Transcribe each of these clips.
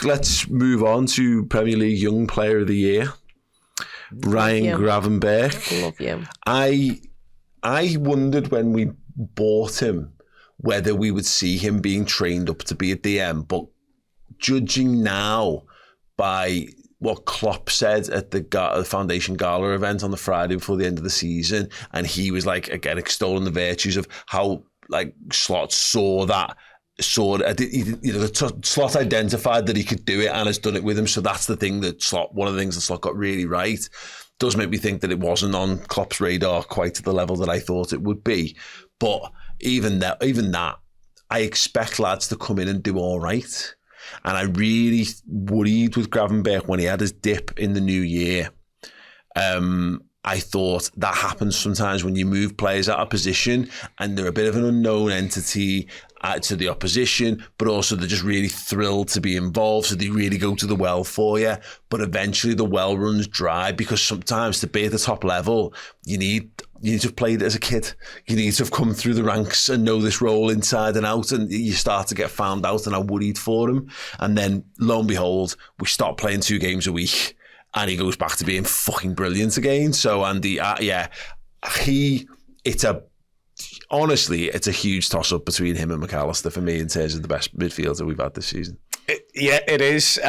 let's move on to Premier League Young Player of the Year, Ryan Gravenberch. Love you. I wondered when we bought him whether we would see him being trained up to be a DM, but judging now by what Klopp said at the Foundation Gala event on the Friday before the end of the season, and he was like, again, extolling the virtues of how like Slot Slot identified that he could do it and has done it with him. So that's the thing that one of the things that Slot got really right. Does make me think that it wasn't on Klopp's radar quite to the level that I thought it would be. But even that, I expect lads to come in and do all right. And I really worried with Gravenberch when he had his dip in the new year. I thought that happens sometimes when you move players out of position and they're a bit of an unknown entity to the opposition, but also they're just really thrilled to be involved, so they really go to the well for you. But eventually the well runs dry, because sometimes to be at the top level, you need to have played it as a kid. You need to have come through the ranks and know this role inside and out, and you start to get found out, and I worried for him. And then lo and behold, we start playing 2 games a week and he goes back to being fucking brilliant again. So Andy, honestly, it's a huge toss-up between him and McAllister for me in terms of the best midfielder we've had this season. It is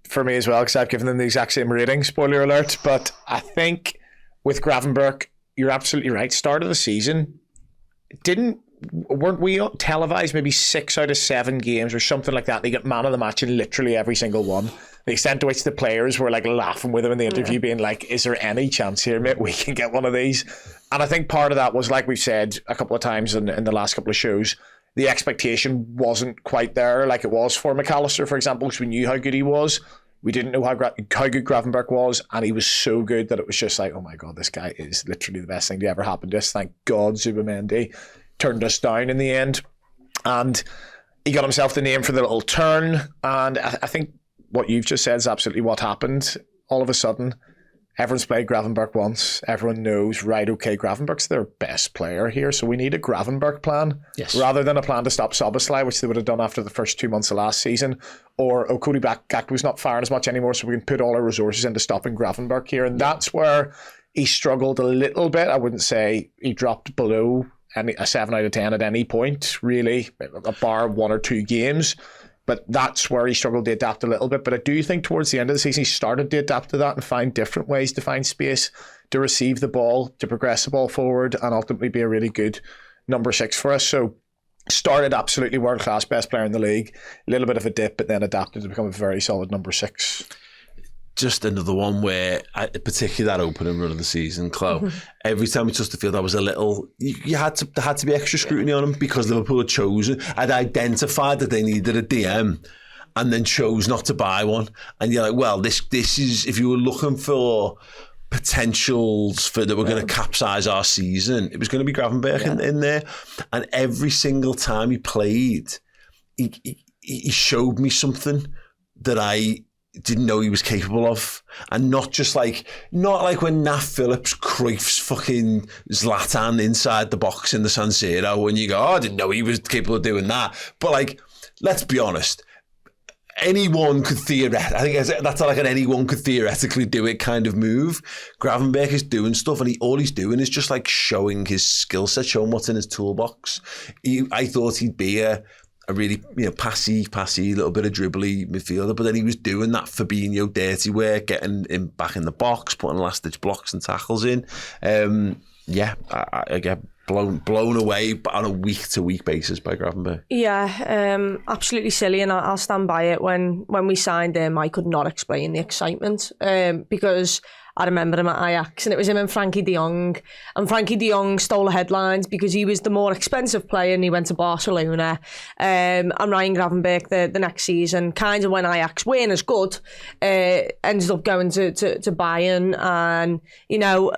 for me as well, because I've given them the exact same rating, spoiler alert. But I think with Gravenberch, you're absolutely right. Start of the season, weren't we televised maybe 6 out of 7 games or something like that? They get man of the match in literally every single one. The extent to which the players were like laughing with him in the interview, being like, is there any chance here, mate, we can get one of these? And I think part of that was, like we've said a couple of times in the last couple of shows, the expectation wasn't quite there like it was for McAllister, for example, because we knew how good he was. We didn't know how good Gravenberch was, and he was so good that it was just like, oh my God, this guy is literally the best thing to ever happen to us. Thank God Zubimendi turned us down in the end. And he got himself the name for the little turn, and I think what you've just said is absolutely what happened. All of a sudden, everyone's played Gravenberch once. Everyone knows, right, okay, Gravenberch's their best player here, so we need a Gravenberch plan. Yes. Rather than a plan to stop Szoboszlai, which they would have done after the first 2 months of last season, or Cody Gakpo's not firing as much anymore, so we can put all our resources into stopping Gravenberch here. And that's where he struggled a little bit. I wouldn't say he dropped below a 7 out of 10 at any point, really, bar 1 or 2 games. But that's where he struggled to adapt a little bit. But I do think towards the end of the season, he started to adapt to that and find different ways to find space, to receive the ball, to progress the ball forward, and ultimately be a really good number 6 for us. So started absolutely world-class, best player in the league, a little bit of a dip, but then adapted to become a very solid number 6. Just another one where, particularly that opening run of the season, Chloe, every time we touched the field, I was a little, there had to be extra scrutiny on him, because Liverpool had identified that they needed a DM and then chose not to buy one. And you're like, well, this is, if you were looking for potentials for that were going to capsize our season, it was going to be Gravenberch in there. And every single time he played, he showed me something that I didn't know he was capable of. And not like when Nat Phillips Cruyff's fucking Zlatan inside the box in the San Siro, when you go, oh, I didn't know he was capable of doing that. But like, let's be honest, anyone could theoretically, I think that's like an anyone could theoretically do it kind of move. Gravenberch is doing stuff, and all he's doing is just like showing his skill set, showing what's in his toolbox. I thought he'd be a really, passy, little bit of dribbly midfielder, but then he was doing that Fabinho dirty work, getting him back in the box, putting last-ditch blocks and tackles in. I get blown away on a week-to-week basis by Gravenberch. Yeah, absolutely silly, and I'll stand by it. When we signed him, I could not explain the excitement, because I remember him at Ajax, and it was him and Frankie de Jong. And Frankie de Jong stole the headlines because he was the more expensive player and he went to Barcelona. And Ryan Gravenberch the next season, kind of when Ajax weren't as good, ended up going to Bayern, and,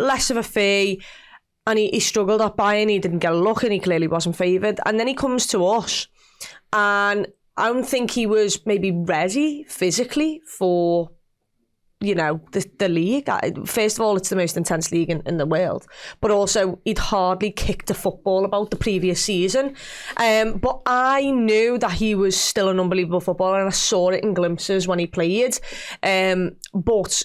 less of a fee. And he struggled at Bayern, he didn't get a look, and he clearly wasn't favoured. And then he comes to us, and I don't think he was maybe ready physically for the league. First of all, it's the most intense league in the world, but also he'd hardly kicked a football about the previous season. But I knew that he was still an unbelievable footballer, and I saw it in glimpses when he played. But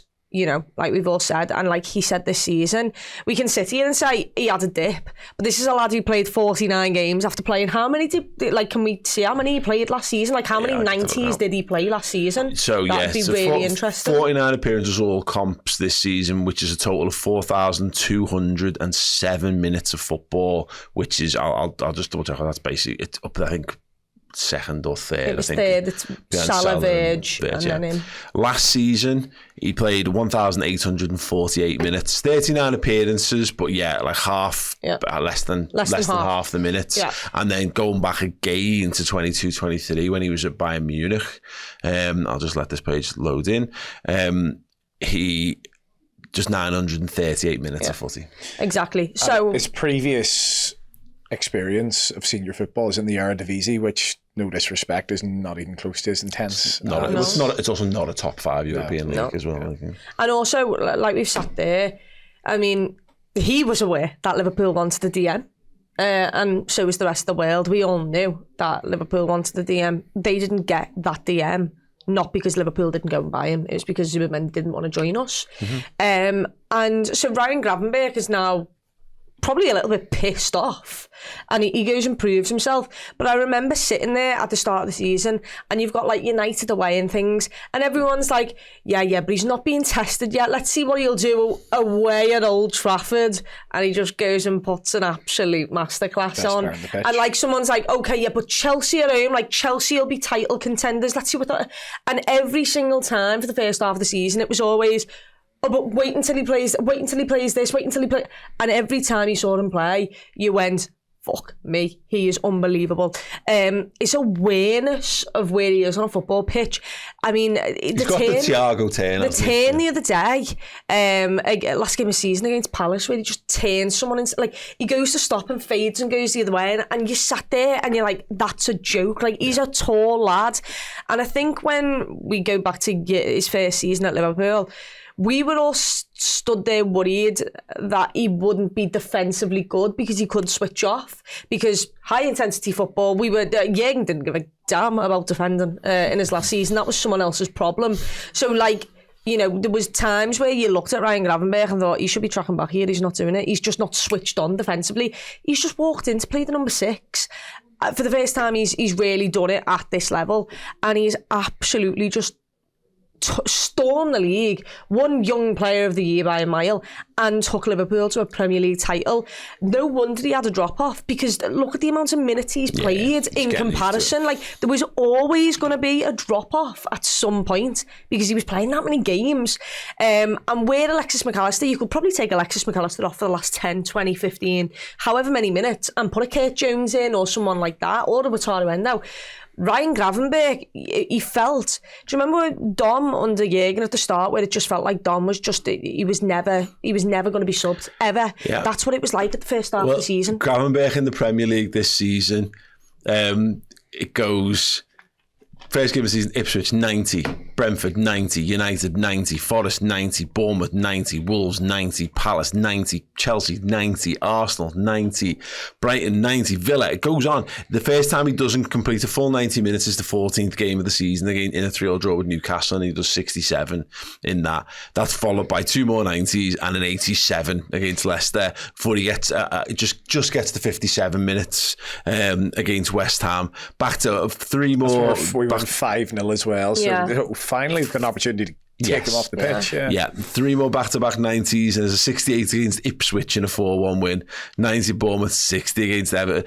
like we've all said, and like he said this season, we can sit here and say he had a dip, but this is a lad who played 49 games after playing how many can we see how many he played last season? Like how many 90s did he play last season? So that'd be really interesting. 49 appearances all comps this season, which is a total of 4,207 minutes of football, which is I'll just double check. That's basically it's up, I think, second or third. It was third. It's Salah, Verge, and then him. Last season, he played 1,848 minutes, 39 appearances, but like half, less than half the minutes. Yeah. And then going back again to 22-23 when he was at Bayern Munich. I'll just let this page load in. He just 938 minutes of footy. Exactly. So his previous experience of senior football is in the Eredivisie, which, no disrespect, is not even close to as intense. It's also not a top 5 European league as well. Yeah. And also, like we've sat there, I mean, he was aware that Liverpool wanted the DM. And so was the rest of the world. We all knew that Liverpool wanted the DM. They didn't get that DM, not because Liverpool didn't go and buy him. It was because Zimmerman didn't want to join us. Mm-hmm. And so Ryan Gravenberch is now probably a little bit pissed off, and he goes and proves himself. But I remember sitting there at the start of the season, and you've got like United away and things, and everyone's like, yeah, but he's not being tested yet. Let's see what he'll do away at Old Trafford. And he just goes and puts an absolute masterclass on. And like someone's like, okay, yeah, but Chelsea at home, like Chelsea will be title contenders. Let's see what that. And every single time for the first half of the season, it was always, oh, but wait until he plays this, wait until he plays. And every time you saw him play, you went, fuck me, he is unbelievable. His awareness of where he is on a football pitch. I mean, he's got the Thiago turn. The turn the other day, last game of the season against Palace, where he just turns someone into, like, he goes to stop and fades and goes the other way, and you sat there and you're like, that's a joke. Like, he's a tall lad. And I think when we go back to his first season at Liverpool, we were all stood there worried that he wouldn't be defensively good because he could switch off. Because high intensity football, Jürgen didn't give a damn about defending in his last season. That was someone else's problem. So, like, there was times where you looked at Ryan Gravenberch and thought, he should be tracking back here. He's not doing it. He's just not switched on defensively. He's just walked in to play the number 6. For the first time, he's really done it at this level, and he's absolutely just stormed the league, won Young Player of the Year by a mile, and took Liverpool to a Premier League title. No wonder he had a drop-off, because look at the amount of minutes he's played in comparison. Like, there was always going to be a drop-off at some point because he was playing that many games. And where Alexis McAllister, you could probably take Alexis McAllister off for the last 10, 20, 15, however many minutes, and put a Kurt Jones in or someone like that, or a Wataru Endo. Ryan Gravenberch, he felt, do you remember Dom under Jürgen at the start, where it just felt like Dom was just, he was never going to be subbed, ever. Yeah. That's what it was like at the first half of the season. Gravenberch in the Premier League this season, it goes, first game of the season, Ipswich 90, Brentford 90, United 90, Forest 90, Bournemouth 90, Wolves 90, Palace 90, Chelsea 90, Arsenal 90, Brighton 90, Villa. It goes on. The first time he doesn't complete a full 90 minutes is the 14th game of the season, again in a 3-3 draw with Newcastle, and he does 67 in that. That's followed by 2 more 90s and an 87 against Leicester before he gets just gets to 57 minutes against West Ham. Back to 3 more. We won 5-0 as well. So finally got an opportunity to take him off the pitch. Yeah, 3 more back-to-back 90s, and there's a 68 against Ipswich in a 4-1 win, 90 Bournemouth, 60 against Everton.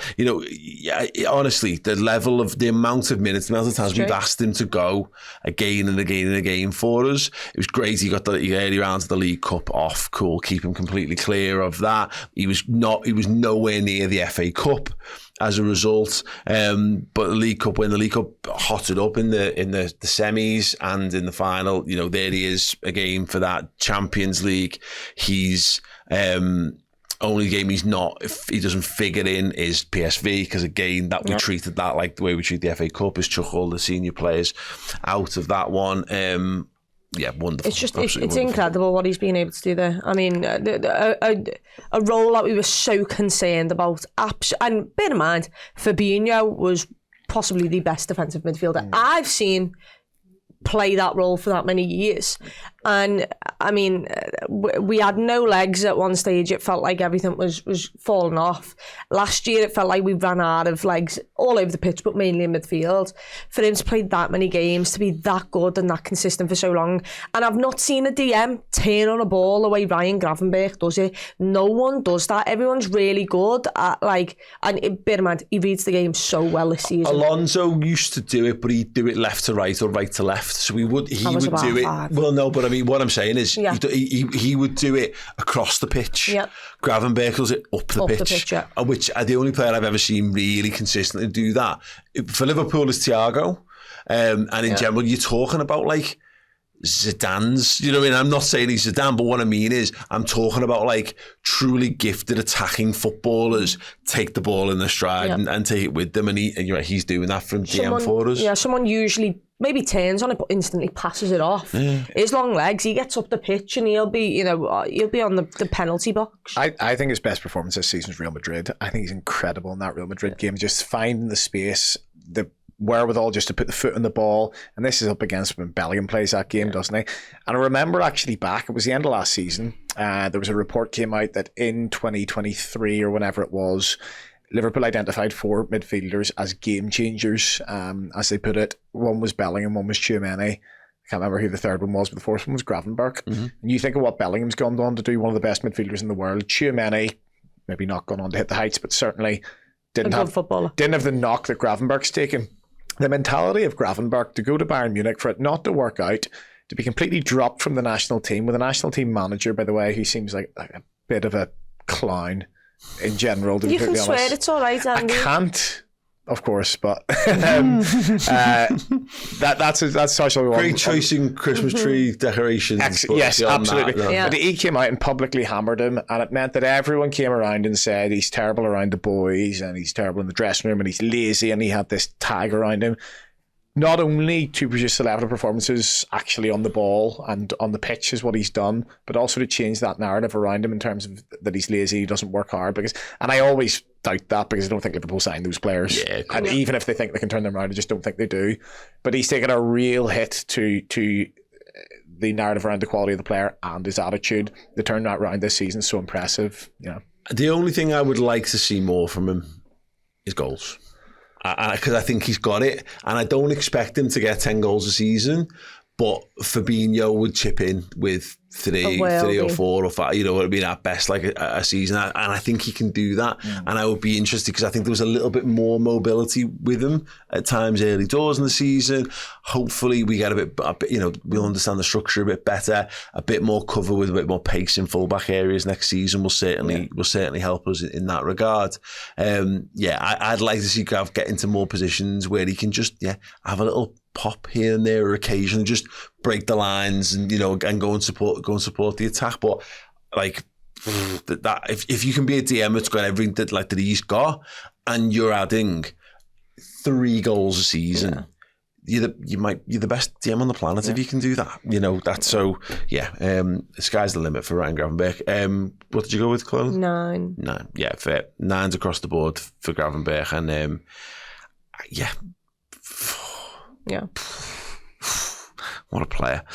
Honestly, the amount of minutes, the amount of times we've asked him to go again and again and again for us. It was great. He got the early rounds of the League Cup off. Cool, keep him completely clear of that. He was nowhere near the FA Cup as a result, but the League Cup hotted up in the semis and in the final. There he is again for that Champions League. He's only game he doesn't figure in is PSV, because again we treated that like the way we treat the FA Cup, is chuck all the senior players out of that one. yeah, wonderful. It's just, Absolutely it's wonderful. incredible what he's been able to do there. I mean, a role that we were so concerned about. And bear in mind, Fabinho was possibly the best defensive midfielder I've seen play that role for that many years. And I mean, we had no legs at one stage. It felt like everything was falling off. Last year, it felt like we ran out of legs all over the pitch, but mainly in midfield. For him to play that many games, to be that good and that consistent for so long. And I've not seen a DM turn on a ball the way Ryan Gravenberch does it. No one does that. Everyone's really good at bear in mind, he reads the game so well this season. Alonso used to do it, but he'd do it left to right or right to left. So he would do it. 5. Well, no, but I mean, what I'm saying is he would do it across the pitch. Yeah. Gravenberch does it up the pitch. Yeah. Which the only player I've ever seen really consistently do that. For Liverpool is Thiago. And in general, you're talking about like Zidane's, you know what I mean? I'm not saying he's Zidane, but what I mean is I'm talking about like truly gifted attacking footballers take the ball in their stride and take it with them, and he's doing that from DM for us. Yeah, someone usually maybe turns on it but instantly passes it off. Yeah. His long legs, he gets up the pitch and he'll be on the penalty box. I think his best performance this season is Real Madrid. I think he's incredible in that Real Madrid game, just finding the space, the wherewithal just to put the foot on the ball. And this is up against when Bellingham plays that game, doesn't he? And I remember actually back, it was the end of last season, there was a report came out that in 2023 or whenever it was, Liverpool identified 4 midfielders as game changers, as they put it. One was Bellingham, one was Tchouaméni. I can't remember who the third one was, but the fourth one was Gravenberch. Mm-hmm. And you think of what Bellingham's gone on to do, one of the best midfielders in the world. Tchouaméni, maybe not gone on to hit the heights, but certainly didn't have the knock that Gravenberch's taken. The mentality of Gravenberch to go to Bayern Munich, for it not to work out, to be completely dropped from the national team, with a national team manager, by the way, who seems like a bit of a clown in general, to be completely honest. You can swear, it's all right, Andy. I can't, of course, but that's social. Great choice in Christmas tree decorations. Yes, absolutely. That, But he came out and publicly hammered him, and it meant that everyone came around and said he's terrible around the boys and he's terrible in the dressing room and he's lazy, and he had this tag around him. Not only to produce the level of performances actually on the ball and on the pitch is what he's done, but also to change that narrative around him in terms of that he's lazy, he doesn't work hard. And I always doubt that, because I don't think Liverpool sign those players. Yeah, and even if they think they can turn them around, I just don't think they do. But he's taken a real hit to the narrative around the quality of the player and his attitude. The turn that around this season is so impressive. Yeah. The only thing I would like to see more from him is goals. Because I think he's got it, and I don't expect him to get 10 goals a season, but Fabinho would chip in with three or 4 or 5, you know what I mean, at best, like a season, and I think he can do that. And I would be interested, because I think there was a little bit more mobility with him at times early doors in the season. Hopefully we get a bit, we'll understand the structure a bit better, a bit more cover with a bit more pace in fullback areas next season will certainly help us in that regard. I'd like to see Gav get into more positions where he can just have a little pop here and there, or occasionally just break the lines and and go and support the attack. But like that, if you can be a DM that's got everything that he's got, and you're adding 3 goals a season, you're the best DM on the planet if you can do that. That's so. The sky's the limit for Ryan Gravenberch. What did you go with, Chloe? 9. Yeah, fair. 9s across the board for Gravenberch, and Yeah. What a player.